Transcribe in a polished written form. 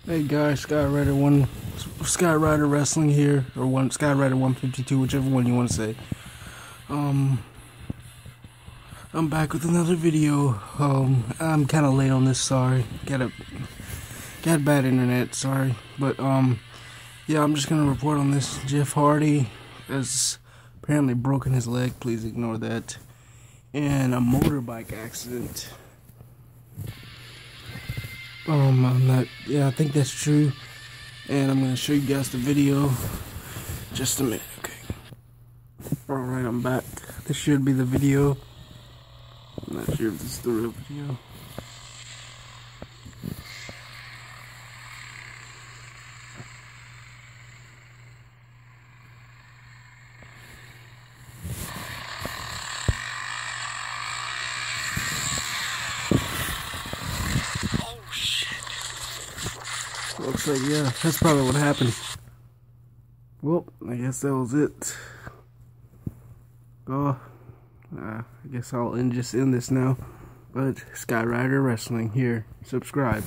Hey guys, Skyrider Wrestling here, or Skyrider 152, whichever one you want to say. I'm back with another video. I'm kind of late on this. Sorry, got bad internet. Sorry, but yeah, I'm just gonna report on this. Jeff Hardy has apparently broken his leg. Please ignore that. And a motorbike accident. I think that's true. And I'm gonna show you guys the video. Just a minute, okay. Alright, I'm back. This should be the video. I'm not sure if this is the real video. Oh shit. Looks like, yeah, that's probably what happened. Well, I guess that was it. I guess I'll just end this now. But Skyrider Wrestling here. Subscribe.